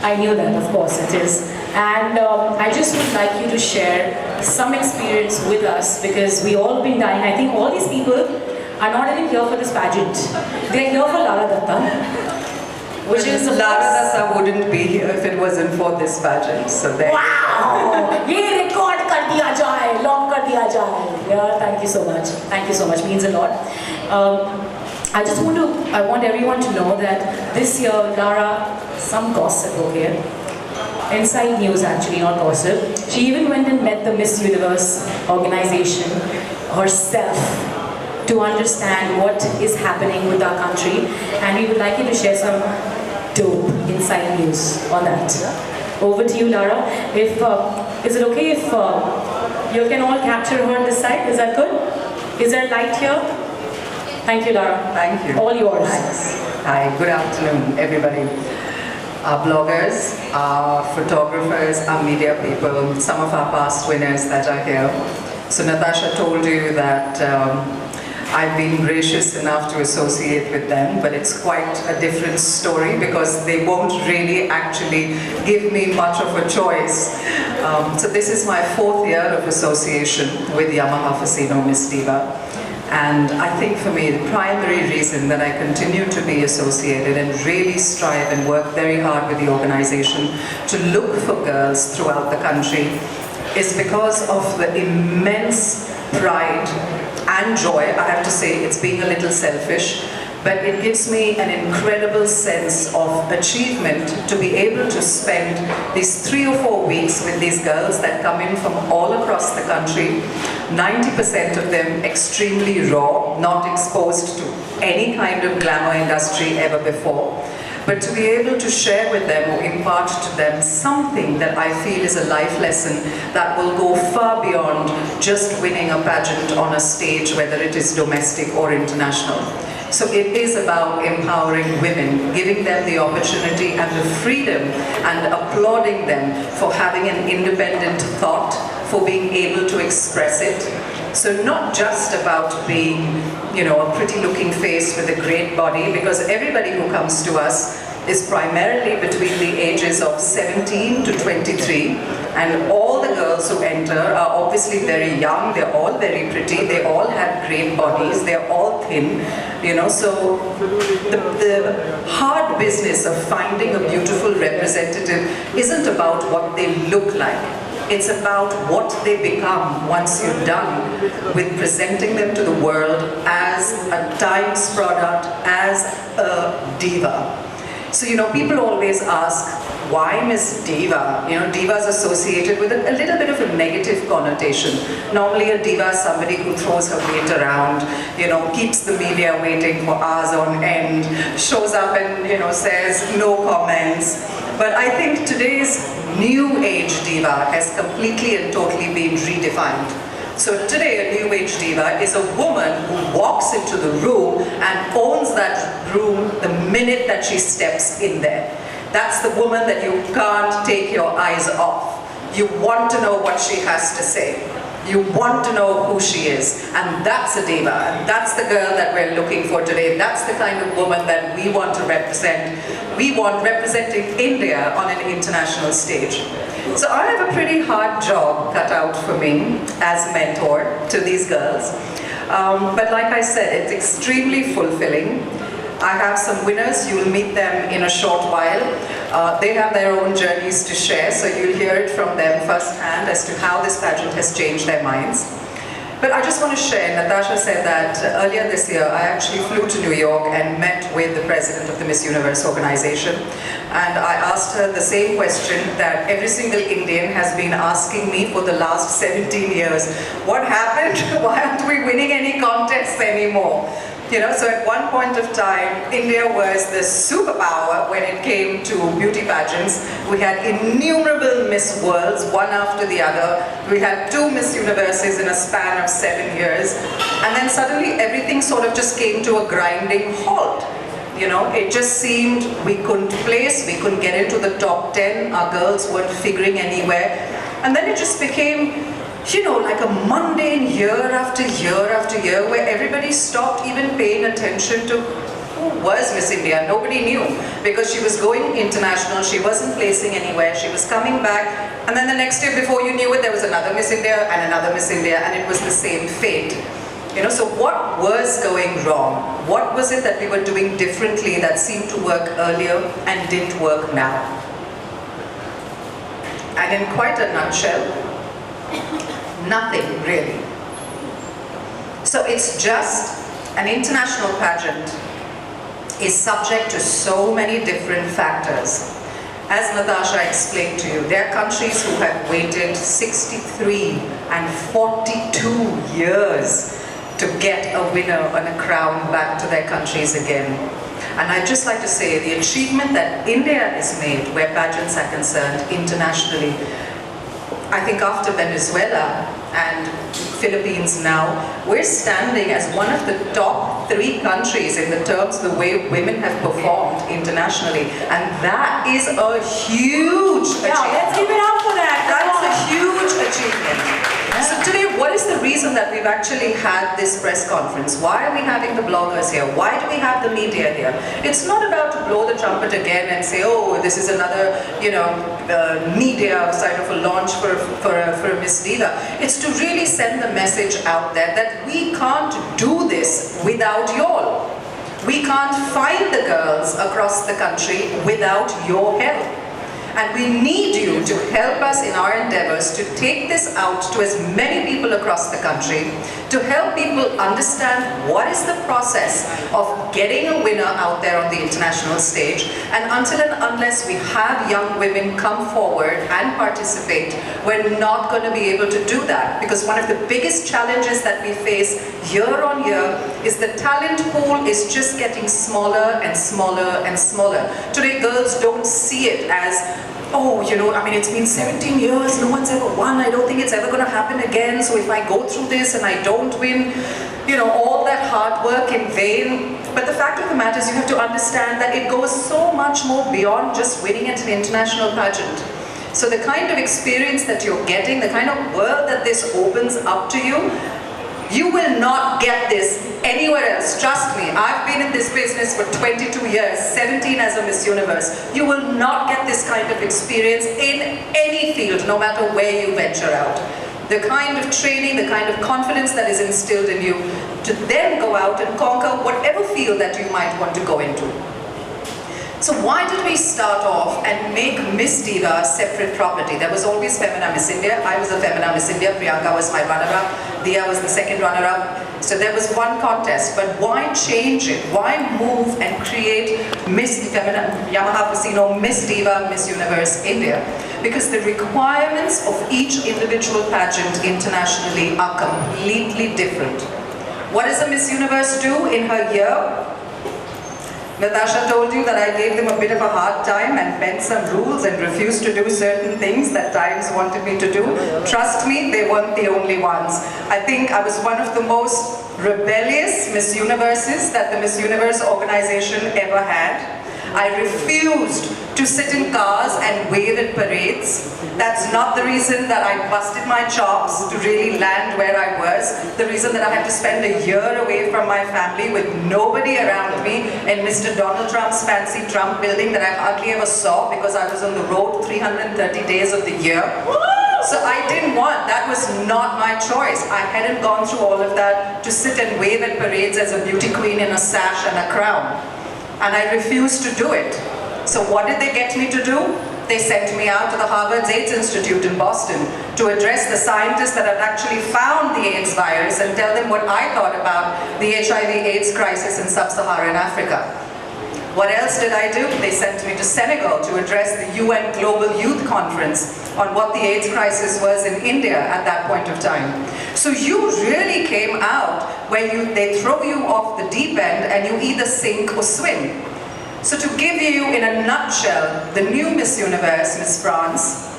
I knew that, of course it is. And I just would like you to share some experience with us because we all been dying. I think all these people are not even here for this pageant. They're here for Lara Datta. Which is Lara Datta wouldn't be here if it wasn't for this pageant. So there. Wow! ये record कर दिया जाए, lock कर दिया जाए. Yeah, thank you so much. Thank you so much. Means a lot. I want everyone to know that this year, Lara, some gossip, okay? Inside news actually, not gossip. She even went and met the Miss Universe organization herself to understand what is happening with our country, and we would like you to share some dope inside news on that. Over to you, Lara. If is it okay if you can all capture her on this side? Is that good? Is there light here? Thank you, Lara. Thank you. All yours. Thanks. Hi, good afternoon, everybody. Our bloggers, our photographers, our media people, some of our past winners that are here. So Natasha told you that I've been gracious enough to associate with them, but it's quite a different story because they won't really actually give me much of a choice. So this is my 4th year of association with Yamaha Fasino Miss Diva. And I think for me, the primary reason that I continue to be associated and really strive and work very hard with the organization to look for girls throughout the country is because of the immense pride and joy. I have to say, it's being a little selfish, but it gives me an incredible sense of achievement to be able to spend these 3 or 4 weeks with these girls that come in from all across the country, 90% of them extremely raw, not exposed to any kind of glamour industry ever before, but to be able to share with them or impart to them something that I feel is a life lesson that will go far beyond just winning a pageant on a stage, whether it is domestic or international. So it is about empowering women, giving them the opportunity and the freedom and applauding them for having an independent thought, for being able to express it. So not just about being, a pretty looking face with a great body, because everybody who comes to us is primarily between the ages of 17 to 23, and all the girls who enter are obviously very young, they're all very pretty, they all have great bodies, they're all thin, so the hard business of finding a beautiful representative isn't about what they look like. It's about what they become once you're done with presenting them to the world as a Times product, as a diva. So, people always ask, why Miss Diva? Diva is associated with a little bit of a negative connotation. Normally a diva is somebody who throws her weight around, keeps the media waiting for hours on end, shows up and, says no comments. But I think today's new age diva has completely and totally been redefined. So today a new age diva is a woman who walks into the room and owns that room the minute that she steps in there. That's the woman that you can't take your eyes off. You want to know what she has to say. You want to know who she is, and that's a diva, and that's the girl that we're looking for today. That's the kind of woman that we want to represent. We want representing India on an international stage. So I have a pretty hard job cut out for me as mentor to these girls. But like I said, it's extremely fulfilling. I have some winners, you'll meet them in a short while. They have their own journeys to share, so you'll hear it from them firsthand as to how this pageant has changed their minds. But I just want to share, Natasha said that earlier this year I actually flew to New York and met with the president of the Miss Universe organization, and I asked her the same question that every single Indian has been asking me for the last 17 years. What happened? Why aren't we winning any contests anymore? So at one point of time, India was the superpower when it came to beauty pageants. We had innumerable Miss Worlds, one after the other. We had 2 Miss Universes in a span of 7 years. And then suddenly everything sort of just came to a grinding halt. It just seemed we couldn't place, we couldn't get into the top 10, our girls weren't figuring anywhere. And then it just became like a mundane year after year after year where everybody stopped even paying attention to who who was Miss India? Nobody knew, because she was going international, she wasn't placing anywhere, she was coming back, and then the next year, before you knew it, there was another Miss India and another Miss India, and it was the same fate. You know, so what was going wrong? What was it that we were doing differently that seemed to work earlier and didn't work now? And in quite a nutshell, nothing really. So it's just an international pageant is subject to so many different factors. As Natasha explained to you, there are countries who have waited 63 and 42 years to get a winner and a crown back to their countries again. And I'd just like to say the achievement that India has made where pageants are concerned internationally, I think after Venezuela and Philippines now, we're standing as one of the top 3 countries in the terms of the way women have performed internationally. And that is a huge achievement. Yeah, let's give it up for that. That's a huge achievement. So today, what is the reason that we've actually had this press conference? Why are we having the bloggers here? Why do we have the media here? It's not about to blow the trumpet again and say, oh, this is another, you know, media side of a launch for Miss Diva. It's to really send the message out there that we can't do this without y'all. We can't find the girls across the country without your help. And we need you to help us in our endeavors to take this out to as many people across the country, to help people understand what is the process of getting a winner out there on the international stage. And until and unless we have young women come forward and participate, we're not going to be able to do that. Because one of the biggest challenges that we face year on year is the talent pool is just getting smaller and smaller and smaller. Today, girls don't see it as, oh, you know, I mean, it's been 17 years, no one's ever won, I don't think it's ever going to happen again, so if I go through this and I don't win, you know, all that hard work in vain. But the fact of the matter is you have to understand that it goes so much more beyond just winning at an international pageant. So the kind of experience that you're getting, the kind of world that this opens up to you, you will not get this anywhere else. Trust me, I've been in this business for 22 years, 17 as a Miss Universe. You will not get this kind of experience in any field, no matter where you venture out. The kind of training, the kind of confidence that is instilled in you to then go out and conquer whatever field that you might want to go into. So why did we start off and make Miss Diva a separate property? There was always Femina Miss India. I was a Femina Miss India. Priyanka was my runner-up. Dia was the second runner-up. So there was one contest. But why change it? Why move and create Miss Femina, Yamaha Casino, Miss Diva, Miss Universe India? Because the requirements of each individual pageant internationally are completely different. What does a Miss Universe do in her year? Natasha told you that I gave them a bit of a hard time and bent some rules and refused to do certain things that Times wanted me to do. Trust me, they weren't the only ones. I think I was one of the most rebellious Miss Universes that the Miss Universe organization ever had. I refused to sit in cars and wave at parades. That's not the reason that I busted my chops to really land where I was. The reason that I had to spend a year away from my family with nobody around me in Mr. Donald Trump's fancy Trump building that I hardly ever saw because I was on the road 330 days of the year. So I didn't want, that was not my choice. I hadn't gone through all of that to sit and wave at parades as a beauty queen in a sash and a crown. And I refused to do it. So what did they get me to do? They sent me out to the Harvard's AIDS Institute in Boston to address the scientists that had actually found the AIDS virus and tell them what I thought about the HIV/AIDS crisis in sub-Saharan Africa. What else did I do? They sent me to Senegal to address the UN Global Youth Conference on what the AIDS crisis was in India at that point of time. So you really came out where they throw you off the deep end and you either sink or swim. So to give you in a nutshell, the new Miss Universe, Miss France,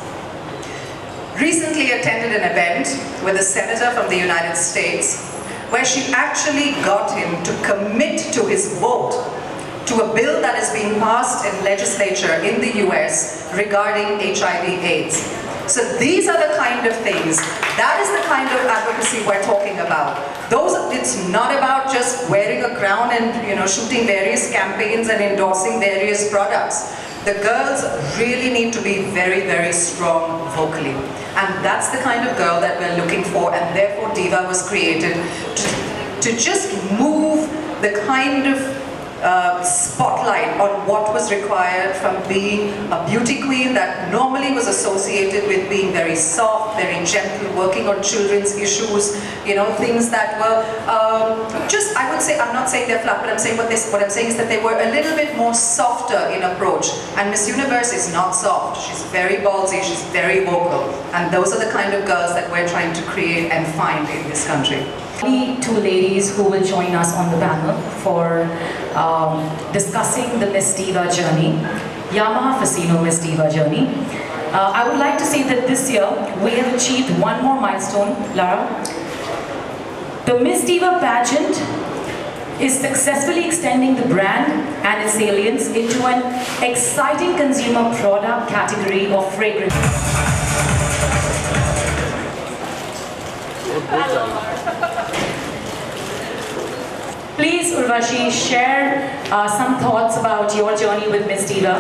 recently attended an event with a senator from the United States where she actually got him to commit to his vote to a bill that is being passed in legislature in the US regarding HIV/AIDS. So these are the kind of things, that is the kind of advocacy we're talking about. It's not about just wearing a crown and shooting various campaigns and endorsing various products. The girls really need to be very, very strong vocally. And that's the kind of girl that we're looking for, and therefore Diva was created to just move the kind of spotlight on what was required from being a beauty queen that normally was associated with being very soft, very gentle, working on children's issues, things that were just, I would say, I'm not saying they're flat, but what I'm saying is that they were a little bit more softer in approach. And Miss Universe is not soft. She's very ballsy, she's very vocal. And those are the kind of girls that we're trying to create and find in this country. The two ladies who will join us on the panel for discussing the Miss Diva journey, Yamaha Fascino Miss Diva journey. I would like to say that this year we have achieved one more milestone, Lara. The Miss Diva pageant is successfully extending the brand and its salience into an exciting consumer product category of fragrance. Please, Urvashi, share some thoughts about your journey with Miss Diva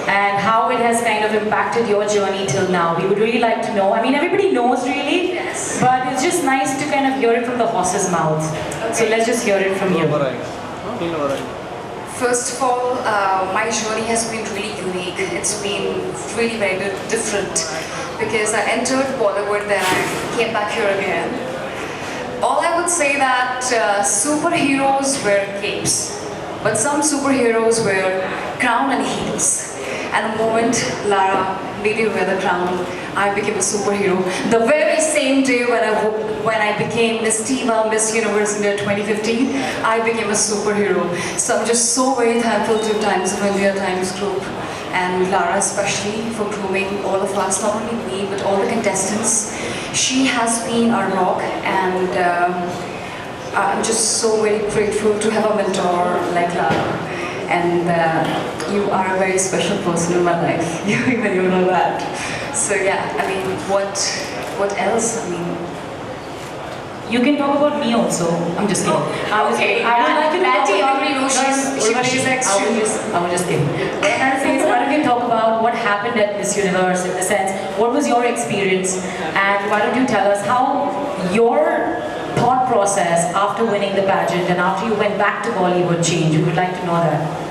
and how it has kind of impacted your journey till now. We would really like to know. I mean, everybody knows really, yes, but it's just nice to kind of hear it from the horse's mouth. Okay. So let's just hear it from you. First of all, my journey has been really unique. It's been really very different because I entered Bollywood, then I came back here again. All I would say that superheroes wear capes, but some superheroes wear crown and heels. And the moment Lara made me wear the crown, I became a superhero. The very same day when I became Miss Diva, Miss Universe India 2015, I became a superhero. So I'm just so very thankful to Times of India, Times Group, and Lara especially for grooming all of us, not only me, but all the contestants. She has been a rock, and I'm just so very grateful to have a mentor like Lara. And you are a very special person in my life, even you know that. So yeah, I mean, what else? I mean, you can talk about me also. I'm just kidding. Okay, I would like to Patty, talk everybody knows she's extremely. I was just kidding. What I'm trying to say is, why don't you talk about what happened at Miss Universe, in the sense, what was your experience, and why don't you tell us how your thought process after winning the pageant and after you went back to Bollywood changed? We would like to know that.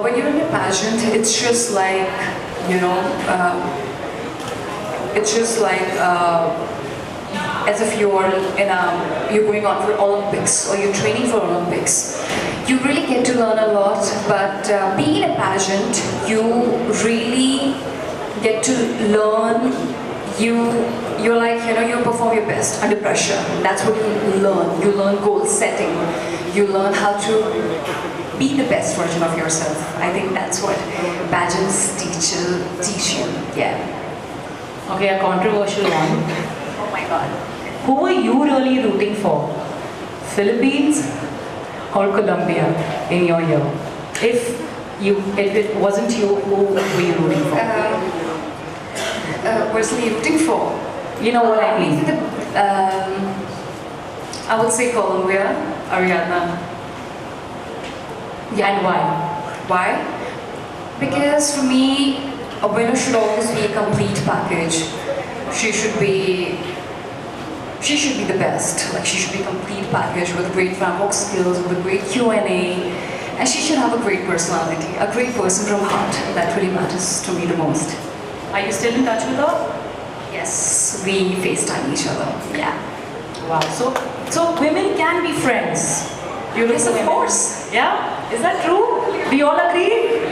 When you're in a pageant, it's just like, as if you're going on for Olympics or you're training for Olympics. You really get to learn a lot, but being in a pageant, you really get to learn. You're like, you perform your best under pressure. That's what you learn. You learn goal setting. You learn how to be the best version of yourself. I think that's what pageants teach you. Yeah. Okay, a controversial one. Oh my God. Who were you really rooting for? Philippines or Colombia in your year? If it wasn't you, who were you rooting for? Personally rooting for? You know what I mean? I would say Colombia, Ariadna. Yeah, and why? Why? Because for me, a winner should always be a complete package. She should be the best. Like, she should be a complete package with great front skills, with a great Q&A, and she should have a great personality, a great person from heart. That really matters to me the most. Are you still in touch with her? Yes, we FaceTime each other. Yeah. Wow. So women can be friends. Yes, of course. Yeah? Is that true? Do you all agree?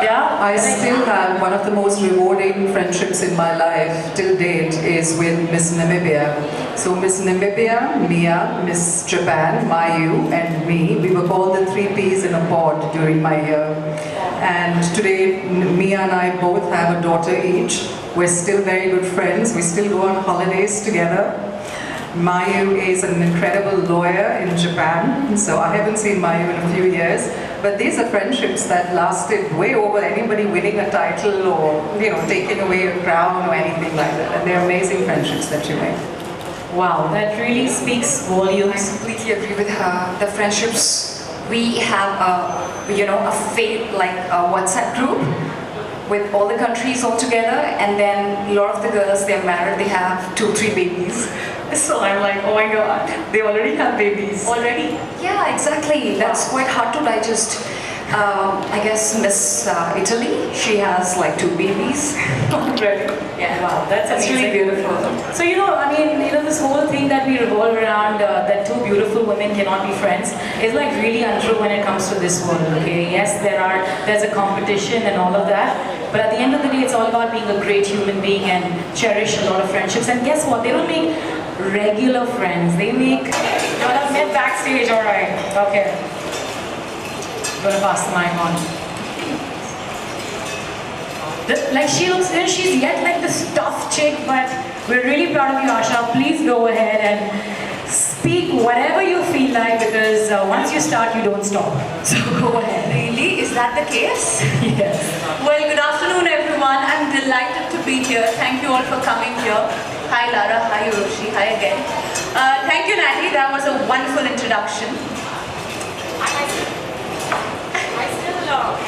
Yeah? I still have one of the most rewarding friendships in my life till date is with Miss Namibia. So Miss Namibia, Mia, Miss Japan, Mayu, and me, we were called the 3 Ps in a pod during my year. And today, Mia and I both have a daughter each. We're still very good friends. We still go on holidays together. Mayu is an incredible lawyer in Japan, so I haven't seen Mayu in a few years. But these are friendships that lasted way over anybody winning a title or, you know, taking away a crown or anything like that. And they're amazing friendships that you make. Wow, that really speaks I volumes. completely agree with her. The friendships, we have a faith like a WhatsApp group with all the countries all together, and then a lot of the girls, they're married, they have 2-3 babies. So I'm like, oh my god, they already have babies. Already? Yeah, exactly. That's quite hard to digest. I guess Miss Italy, she has like 2 babies already. Yeah, wow, that's really amazing. beautiful. So, this whole thing that we revolve around, that 2 beautiful women cannot be friends, is like really untrue when it comes to this world, okay? Yes, there's a competition and all of that, but at the end of the day, it's all about being a great human being and cherish a lot of friendships. And guess what? They don't make regular friends. They make, I've met backstage, alright, okay. Gonna pass the mic on. Like she looks, she's yet like this tough chick, but we're really proud of you, Asha. Please go ahead and speak whatever you feel like, because once you start, you don't stop. So go ahead. Really? Is that the case? Yes. Well, good afternoon everyone. I'm delighted to be here. Thank you all for coming here. Hi Lara, hi Urushi, hi again. Thank you Natalie, that was a wonderful introduction.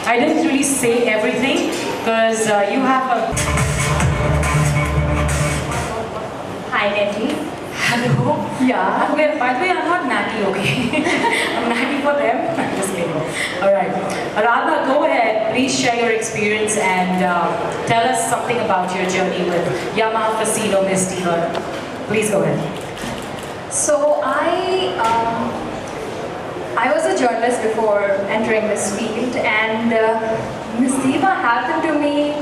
I didn't really say everything because you have a. Hi Natalie. Hello. Yeah. Okay, by the way, I'm not Natty, okay? I'm Natty for them. I'm just kidding. All right. Radha, go ahead. Please share your experience and tell us something about your journey with Yamaha Casino Miss Diva. Please go ahead. So I was a journalist before entering this field, and Miss Diva happened to me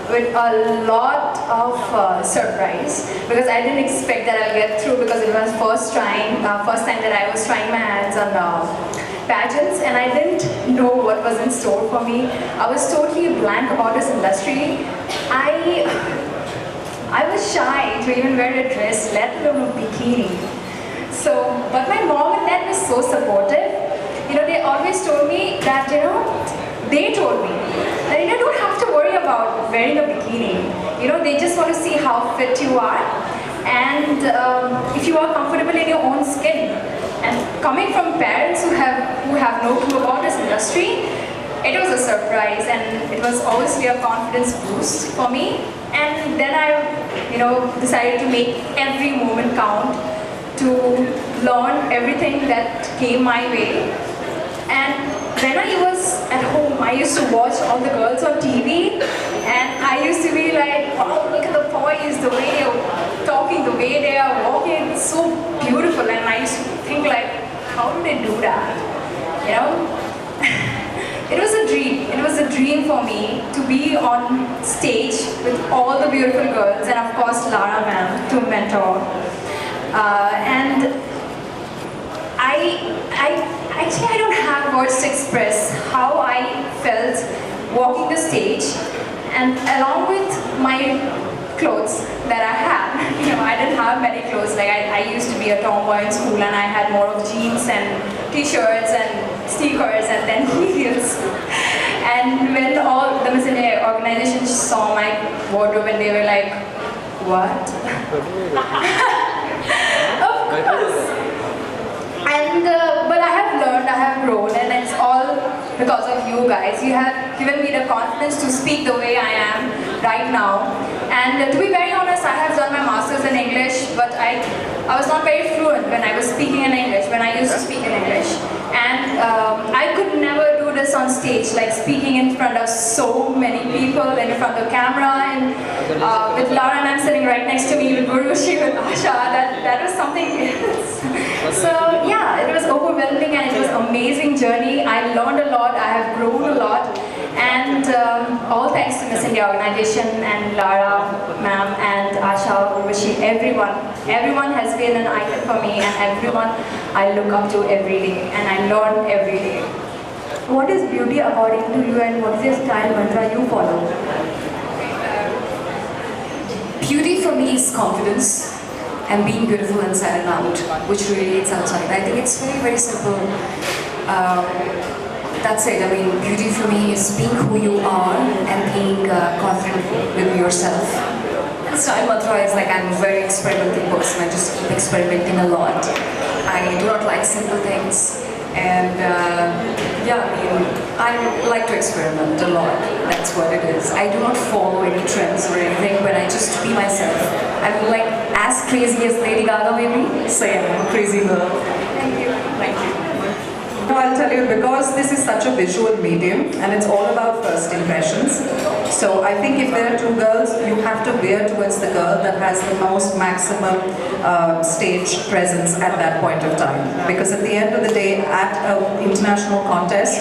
with a lot of surprise, because I didn't expect that I'll get through, because it was first time that I was trying my hands on pageants, and I didn't know what was in store for me. I was totally blank about this industry. I was shy to even wear a dress, let alone a bikini. So, but my mom and dad were so supportive. You know, they always told me that, they told me that, don't have to worry about wearing a bikini. They just want to see how fit you are, and if you are comfortable in your own skin. And coming from parents who have no clue about this industry, it was a surprise, and it was obviously a confidence boost for me. And then I, decided to make every moment count, to learn everything that came my way. And when I was at home, I used to watch all the girls on TV, and I used to be like, wow, look at the boys, the way they're talking, the way they are walking, it's so beautiful. And I used to think like, how do they do that? It was a dream. It was a dream for me to be on stage with all the beautiful girls, and of course Lara ma'am to mentor. And I don't have words to express how I felt walking the stage, and along with my clothes that I had. I didn't have many clothes. Like I used to be a tomboy in school, and I had more of jeans and t-shirts and sneakers and then heels. And when all the Miss India organization saw my wardrobe, and they were like, what? Of course. And but I have learned, I have grown, and it's all because of you guys. You have given me the confidence to speak the way I am right now. And to be very honest, I have done my masters in English, but I was not very fluent when I was speaking in English, when I used to speak in English. And I could never do this on stage, like speaking in front of so many people, and in front of the camera, and with Lara and I'm sitting right next to me, with Gurushi, with Asha, that was something else. So yeah, it was overwhelming, and it was an amazing journey. I learned a lot, I have grown a lot, and all thanks to Miss India organization and Lara ma'am and Asha, Urvashi, everyone. Everyone has been an icon for me, and everyone I look up to every day, and I learn every day. What is beauty according to you, and what is your style mantra you follow? Beauty for me is confidence and being beautiful inside and out, which radiates outside. I think it's very, very simple. that's it. I mean, beauty for me is being who you are and being confident with yourself. And style Mathura is like I'm a very experimental person. I just keep experimenting a lot. I do not like simple things. And yeah, I mean, I like to experiment a lot. That's what it is. I do not follow any trends or anything, but I just be myself. I'm like as crazy as Lady Gaga maybe. So yeah, I'm a crazy girl. Thank you. Thank you. No, I'll tell you, because this is such a visual medium and it's all about first impressions. So I think if there are two girls, you have to veer towards the girl that has the most maximum stage presence at that point of time. Because at the end of the day, at an international contest,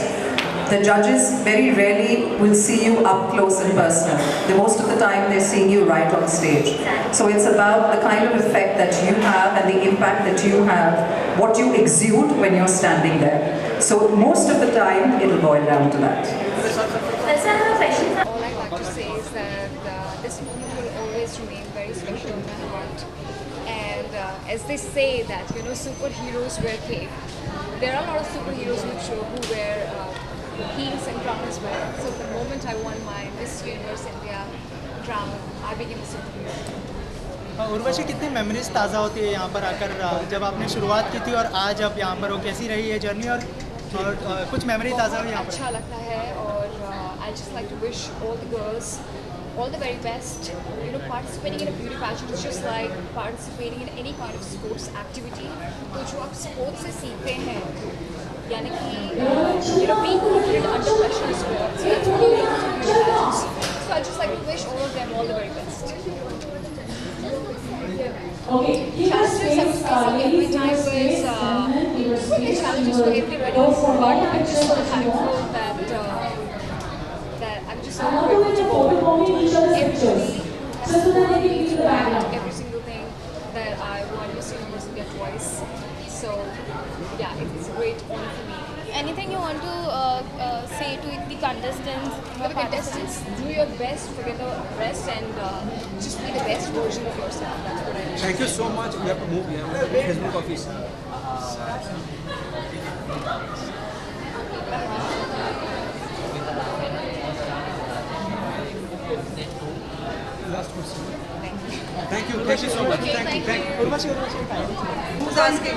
the judges very rarely will see you up close and personal. The most of the time they're seeing you right on stage. So it's about the kind of effect that you have and the impact that you have, what you exude when you're standing there. So most of the time it'll boil down to that. Also, I have a question. All I like to say is that this moment will always remain very special in my heart. And as they say that, you know, superheroes wear cape. There are a lot of superheroes who wear heels and crown as well. So the moment I won my Miss Universe India crown, I became a superhero. Urvashi, कितनी memories ताज़ा होती है यहाँ पर आकर, जब आपने शुरुआत की थी और आज अब यहाँ पर हो, कैसी रही है जर्नी और कुछ मेमोरी ताज़ा हुई यहाँ पर? अच्छा लगता है और I just like to wish all the girls all the very best. You know, participating in a beauty pageant is just like participating in any kind of sports activity. तो जो आप sports से सीखते हैं, यानी कि you know, being confident under pressure is good. So that's what you learn from beauty pageants. So I just like to wish all of them all the very best. Okay, Challenges I was facing every time was the challenges for everybody, but I'm just so thankful that I'm just so grateful to everybody has supported me throughout every single thing that I won Miss Universe India twice. So yeah, it's a great honor for me. Anything you want to say to the contestants? For the contestants, do your best, forget the rest, and just be the best version of yourself. That's what I wish. Thank you so much. We have to move. We have to Facebook office. Last question. Thank you. Thank you so much. Thank you. Thank you. Urvashi, Who's asking?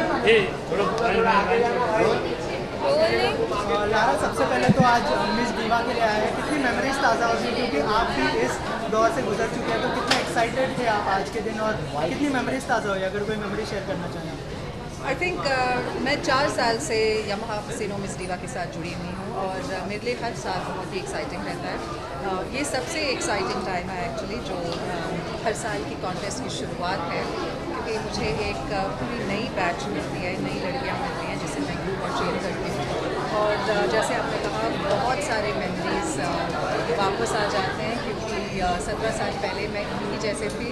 Lara, सबसे पहले तो आज miss दीवा के लिए आए हैं, कितनी मेमोरीज ताज़ा होगी क्योंकि आप भी इस दौर से गुजर चुके हैं, तो कितने एक्साइटेड थे आप आज के दिन और कितनी मेमोरीज ताज़ा हुई, अगर कोई मेमोरी शेयर करना चाहें? आई थिंक मैं 4 साल से यमहा हसीनो मिस दीवा के साथ जुड़ी हुई हूँ और मेरे लिए हर साल बहुत ही एक्साइटिंग रहता है। ये सबसे एक्साइटिंग टाइम है एक्चुअली, जो हर साल की कॉन्टेस्ट की शुरुआत है, क्योंकि मुझे एक पूरी नई बैच मिलती है, नई लड़कियाँ मिलती हैं जिसे मैं ग्रुप और ट्रेन करती हूँ। और जैसे आपने कहा, बहुत सारे मेमोरीज वापस आ जाते हैं, क्योंकि 17 साल पहले मैं इन्हीं जैसे थी।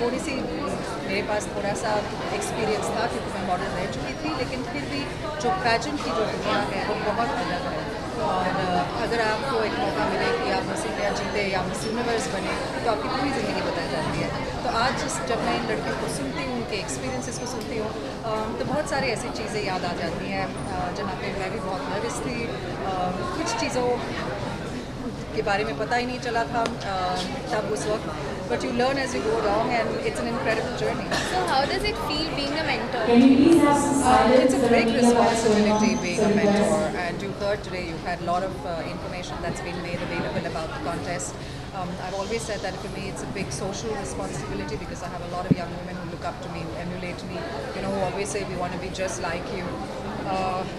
थोड़ी सी मेरे पास थोड़ा सा एक्सपीरियंस था क्योंकि मैं मॉडल रह चुकी थी, लेकिन फिर भी जो पैजेंट की जो दुनिया है वो बहुत अलग है। और अगर आपको एक मौका मिले कि आप मिस इंडिया जीते या मिस यूनिवर्स बने, तो आपकी पूरी ज़िंदगी बदल जाती है। तो आज जब मैं इन लड़कियों को सुनती हूँ, उनके एक्सपीरियंसेस को सुनती हूँ, तो बहुत सारी ऐसी चीज़ें याद आ जाती हैं जहाँ पे मैं भी बहुत नर्वस थी। कुछ चीज़ों के बारे में पता ही नहीं चला था तब उस वक्त, but you learn as you go along and it's an incredible journey. So how does it feel being a mentor? It's a big responsibility being a mentor, and you heard today, you had a lot of information that's been made available about the contest. I've always said that for me it's a big social responsibility because I have a lot of young women who look up to me, who emulate me, you know, who always say we want to be just like you.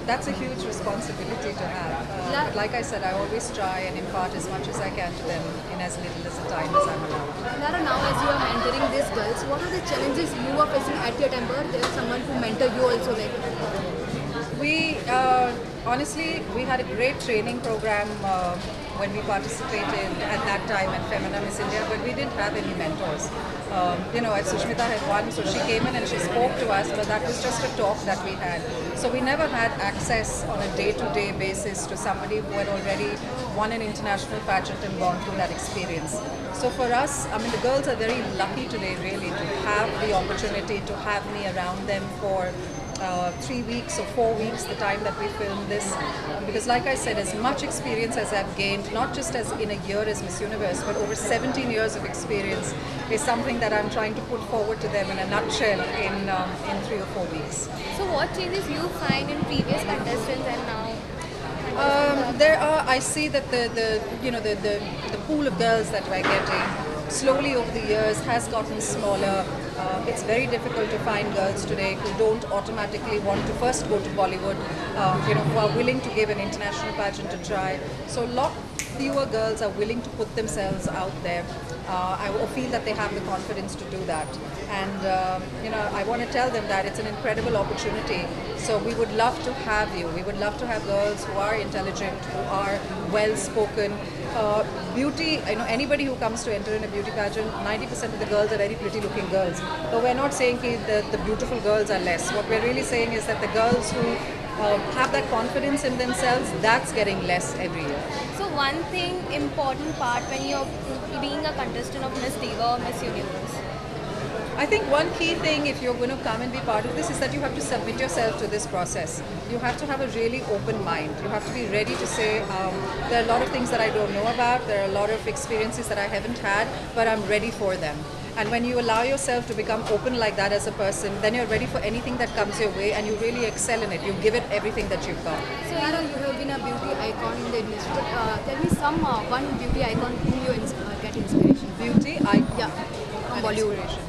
That's a huge responsibility to have. But like I said, I always try and impart as much as I can to them in as little as the time as I'm allowed. Lara, now as you are mentoring these girls, what are the challenges you are facing at your time? But there's someone who mentor you also, like? We honestly, we had a great training program when we participated at that time at Femina Miss India, but we didn't have any mentors. You know, Sushmita had won, so she came in and she spoke to us, but that was just a talk that we had. So we never had access on a day-to-day basis to somebody who had already won an international pageant and gone through that experience. So for us, I mean, the girls are very lucky today, really, to have the opportunity to have me around them for 3 weeks or 4 weeks, the time that we filmed this. Because like I said, as much experience as I've gained, not just as in a year as Miss Universe, but over 17 years of experience is something that I'm trying to put forward to them in a nutshell in 3 or 4 weeks. So what changes you find in previous contestants and now? There are. I see that the pool of girls that we're getting slowly over the years has gotten smaller. It's very difficult to find girls today who don't automatically want to first go to Bollywood, who are willing to give an international pageant a try. So a lot fewer girls are willing to put themselves out there. I feel that they have the confidence to do that. And, I want to tell them that it's an incredible opportunity. So we would love to have you. We would love to have girls who are intelligent, who are well-spoken. Beauty, anybody who comes to enter in a beauty pageant, 90% of the girls are very pretty-looking girls. But we're not saying that the beautiful girls are less. What we're really saying is that the girls who have that confidence in themselves, that's getting less every year. So one thing, important part when you're being a contestant of Miss Diva or Miss Universe? I think one key thing, if you're going to come and be part of this, is that you have to submit yourself to this process. You have to have a really open mind. You have to be ready to say, there are a lot of things that I don't know about, there are a lot of experiences that I haven't had, but I'm ready for them. And when you allow yourself to become open like that as a person, then you're ready for anything that comes your way and you really excel in it. You give it everything that you've got. So you have been a beauty icon in the industry. Tell me one beauty icon whom you get inspiration from. Beauty icon? Yeah, from Bollywood.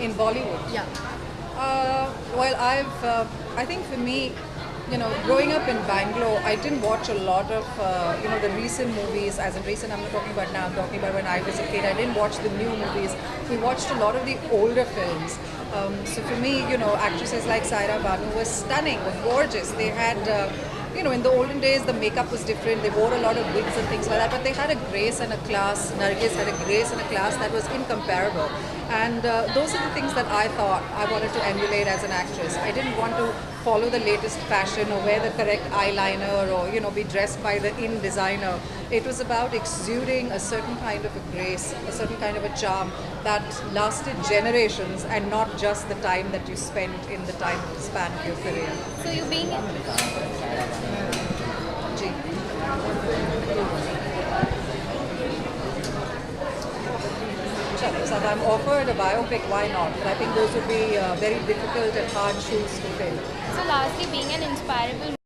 In Bollywood? Yeah. Well, I think for me, growing up in Bangalore, I didn't watch a lot of, the recent movies. As in recent, I'm not talking about now, I'm talking about when I was a kid. I didn't watch the new movies. We watched a lot of the older films. So for me, actresses like Saira Banu were stunning, were gorgeous. They had, in the olden days, the makeup was different. They wore a lot of wigs and things like that, but they had a grace and a class. Nargis had a grace and a class that was incomparable. And those are the things that I thought I wanted to emulate as an actress. I didn't want to follow the latest fashion or wear the correct eyeliner or, be dressed by the in designer. It was about exuding a certain kind of a grace, a certain kind of a charm that lasted generations and not just the time that you spent in the time span of your career. So you being So if I'm offered a biopic, why not? But I think those would be very difficult and hard shoes to fill. So lastly, being an inspirable